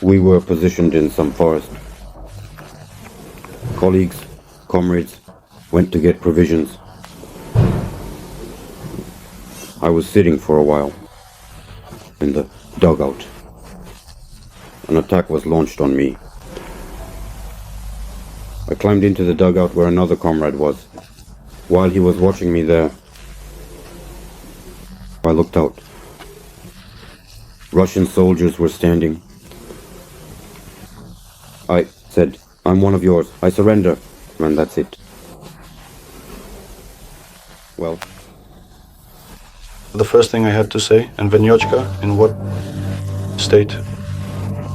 We were positioned in some forest. Colleagues, comrades, went to get provisions. I was sitting for a while in the dugout. An attack was launched on me. I climbed into the dugout where another comrade was. While he was watching me there, I looked out. Russian soldiers were standing. I said, "I'm one of yours. I surrender." And that's it. Well, the first thing I had to say, and Venyochka, in what state?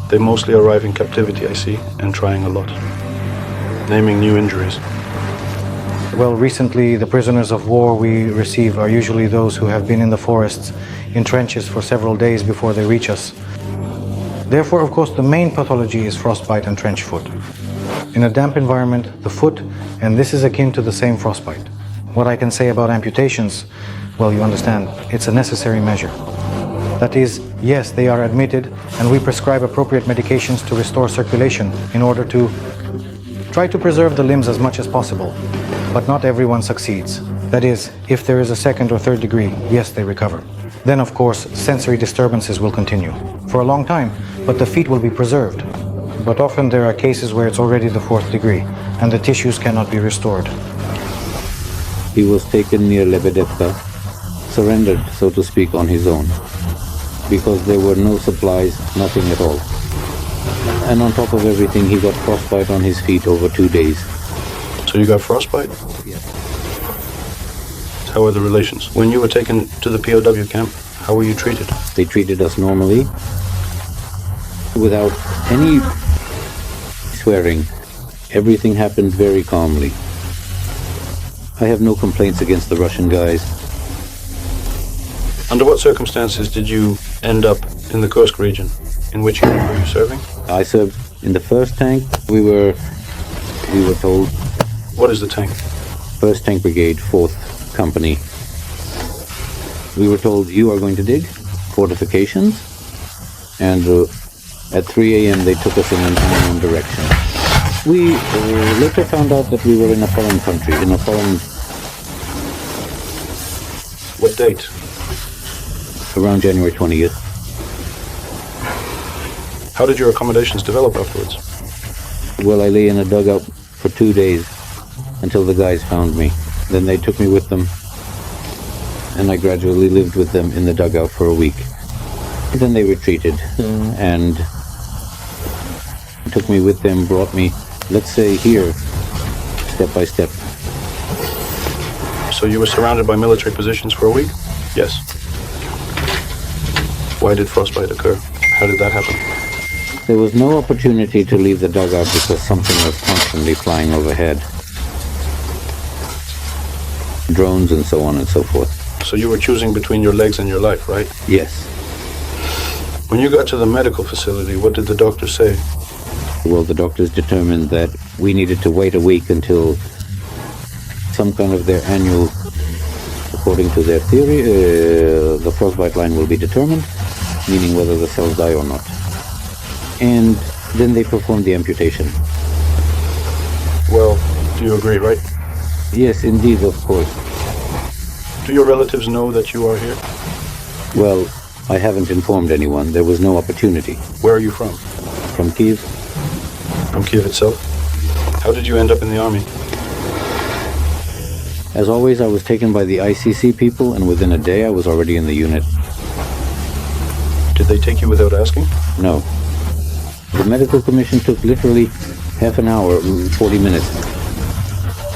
They mostly arrive in captivity, I see, and trying a lot. Naming new injuries. Well, recently the prisoners of war we receive are usually those who have been in the forests, in trenches for several days before they reach us. Therefore, of course, the main pathology is frostbite and trench foot. In a damp environment, the foot, and this is akin to the same frostbite. What I can say about amputations, well, you understand, it's a necessary measure. That is, yes, they are admitted, and we prescribe appropriate medications to restore circulation in order to try to preserve the limbs as much as possible. But not everyone succeeds. That is, if there is a second or third degree, yes, they recover. Then, of course, sensory disturbances will continue for a long time, but the feet will be preserved. But often there are cases where it's already the fourth degree, and the tissues cannot be restored. He was taken near Lebedevka, surrendered, so to speak, on his own, because there were no supplies, nothing at all. And on top of everything, he got frostbite on his feet over 2 days. So you got frostbite? Yes. How were the relations? When you were taken to the POW camp, how were you treated? They treated us normally, without any swearing. Everything happened very calmly. I have no complaints against the Russian guys. Under what circumstances did you end up in the Kursk region? In which unit were you serving? I served in the first tank. We were told. What is the tank? 1st Tank Brigade, 4th Company. We were told, you are going to dig fortifications, and at 3 a.m. they took us in an unknown direction. We later found out that we were in a foreign country, in a foreign... What date? Around January 20th. How did your accommodations develop afterwards? Well, I lay in a dugout for 2 days until the guys found me. Then they took me with them, and I gradually lived with them in the dugout for a week. And then they retreated and took me with them, brought me, let's say, here, step by step. So you were surrounded by military positions for a week? Yes. Why did frostbite occur? How did that happen? There was no opportunity to leave the dugout because something was constantly flying overhead. Drones and so on and so forth. So you were choosing between your legs and your life, right? Yes. When you got to the medical facility, what did the doctor say? Well, the doctors determined that we needed to wait a week until some kind of their annual, according to their theory, the frostbite line will be determined, meaning whether the cells die or not. And then they performed the amputation. Well, do you agree, right? Yes, indeed, of course. Do your relatives know that you are here? Well, I haven't informed anyone. There was no opportunity. Where are you from? From Kiev. From Kiev itself? How did you end up in the army? As always, I was taken by the ICC people, and within a day I was already in the unit. Did they take you without asking? No. The medical commission took literally half an hour, 40 minutes.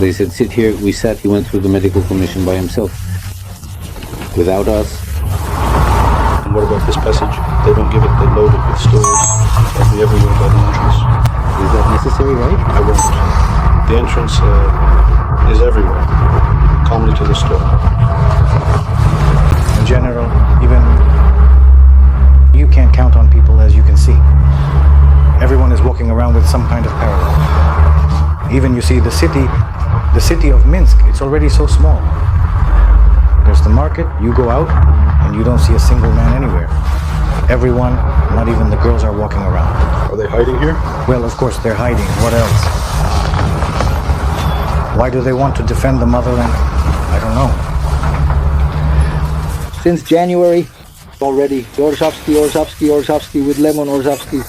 They said, sit here. We sat. He went through the medical commission by himself. Without us. And what about this passage? They don't give it, they load it with stores. It'll be everywhere by the entrance. Is that necessary, right? I won't. The entrance is everywhere. Calmly to the store. In general, even you can't count on people, as you can see. Everyone is walking around with some kind of parallel. Even you see the city of Minsk, it's already so small. There's the market, you go out, and you don't see a single man anywhere. Everyone, not even the girls, are walking around. Are they hiding here? Well, of course, they're hiding. What else? Why do they want to defend the motherland? I don't know. Since January, already, Orzhowski with Lemon Orzhowski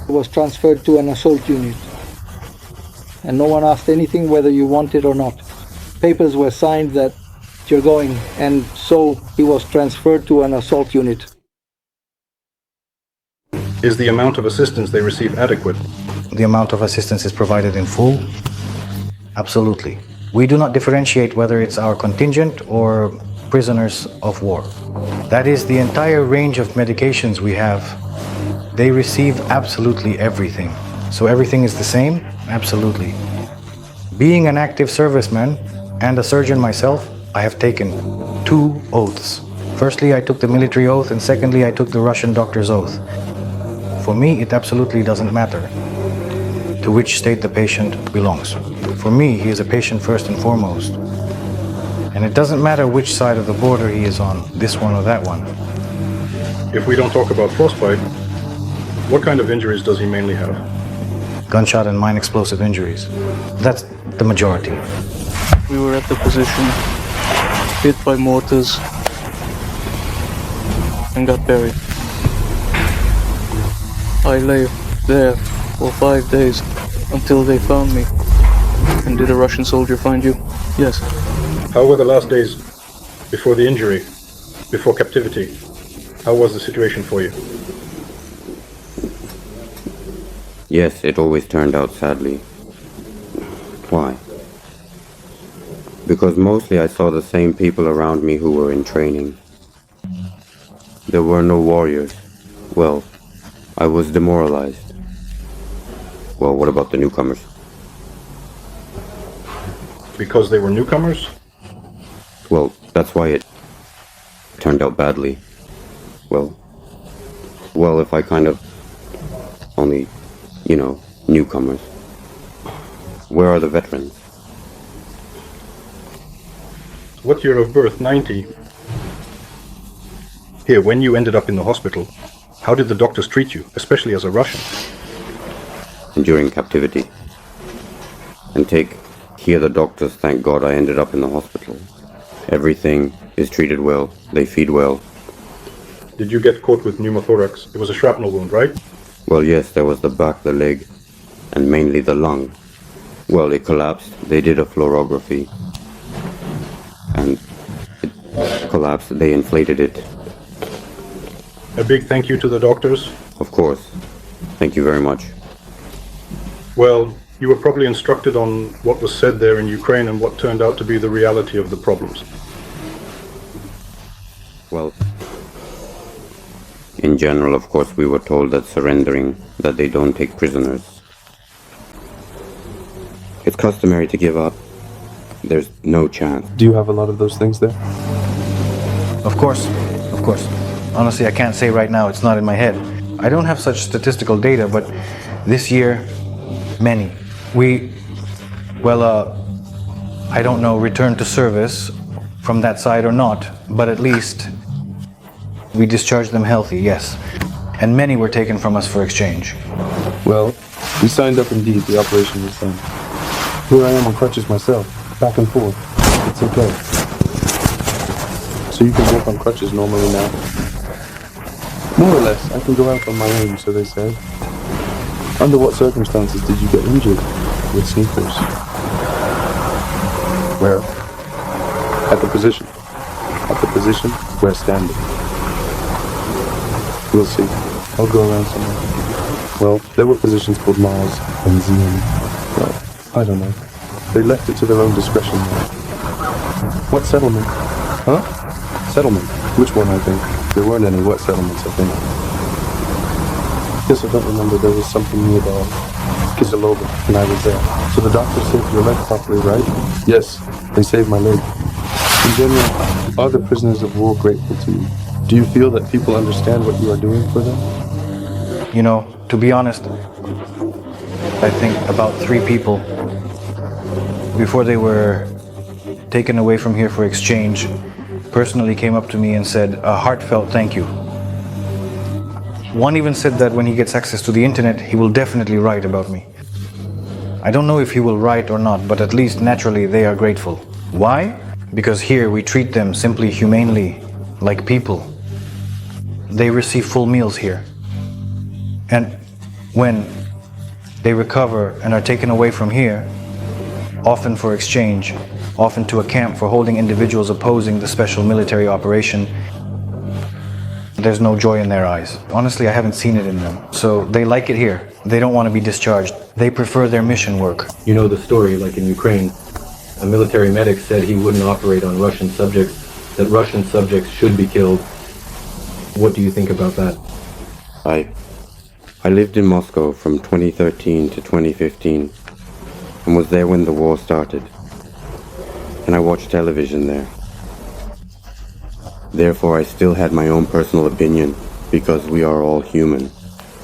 was transferred to an assault unit. And no one asked anything whether you want it or not. Papers were signed that you're going, and so he was transferred to an assault unit. Is the amount of assistance they receive adequate? The amount of assistance is provided in full? Absolutely. We do not differentiate whether it's our contingent or prisoners of war. That is the entire range of medications we have. They receive absolutely everything. So everything is the same? Absolutely. Being an active serviceman and a surgeon myself, I have taken 2 oaths. Firstly, I took the military oath, and secondly, I took the Russian doctor's oath. For me, it absolutely doesn't matter to which state the patient belongs. For me, he is a patient first and foremost. And it doesn't matter which side of the border he is on, this one or that one. If we don't talk about frostbite, what kind of injuries does he mainly have? Gunshot and mine explosive injuries. That's the majority. We were at the position, hit by mortars, and got buried. I lay there for 5 days until they found me. And did a Russian soldier find you? Yes. How were the last days before the injury, before captivity? How was the situation for you? Yes, it always turned out sadly. Why? Because mostly I saw the same people around me who were in training. There were no warriors. Well, I was demoralized. Well, what about the newcomers? Because they were newcomers? Well, that's why it turned out badly. Well, if I kind of only, newcomers. Where are the veterans? What year of birth? 90. Here, when you ended up in the hospital, how did the doctors treat you, especially as a Russian? During captivity. And here the doctors, thank God I ended up in the hospital. Everything is treated well, they feed well. Did you get caught with pneumothorax? It was a shrapnel wound, right? Well, yes, there was the back, the leg, and mainly the lung. Well, it collapsed. They did a fluorography. And it collapsed. They inflated it. A big thank you to the doctors. Of course. Thank you very much. Well, you were probably instructed on what was said there in Ukraine and what turned out to be the reality of the problems. Well, in general, of course, we were told that surrendering, that they don't take prisoners. It's customary to give up. There's no chance. Do you have a lot of those things there? Of course. Honestly, I can't say right now, it's not in my head. I don't have such statistical data, but this year, many. I don't know, return to service from that side or not, but at least we discharged them healthy, yes. And many were taken from us for exchange. Well, we signed up indeed, the operation was done. Here I am on crutches myself, back and forth. It's okay. So you can walk on crutches normally now? More or less, I can go out on my own, so they say. Under what circumstances did you get injured? With sneakers? Where? At the position. At the position where standing. We'll see. I'll go around somewhere. Well, there were positions called Mars and Zion. Well, I don't know. They left it to their own discretion now. What settlement? Huh? Settlement. Which one, I think? There weren't any. What settlements, I think? Yes, I don't remember. There was something nearby. Kisilova, and I was there. So the doctor saved your leg properly, right? Yes, they saved my leg. In general, are the prisoners of war grateful to you? Do you feel that people understand what you are doing for them? To be honest, I think about 3 people, before they were taken away from here for exchange, personally came up to me and said a heartfelt thank you. One even said that when he gets access to the internet, he will definitely write about me. I don't know if he will write or not, but at least naturally they are grateful. Why? Because here we treat them simply humanely, like people. They receive full meals here. And when they recover and are taken away from here, often for exchange, often to a camp for holding individuals opposing the special military operation, there's no joy in their eyes. Honestly, I haven't seen it in them. So they like it here. They don't want to be discharged. They prefer their mission work. You know the story, like in Ukraine. A military medic said he wouldn't operate on Russian subjects, that Russian subjects should be killed. What do you think about that? I lived in Moscow from 2013 to 2015 and was there when the war started. And I watched television there. Therefore, I still had my own personal opinion because we are all human.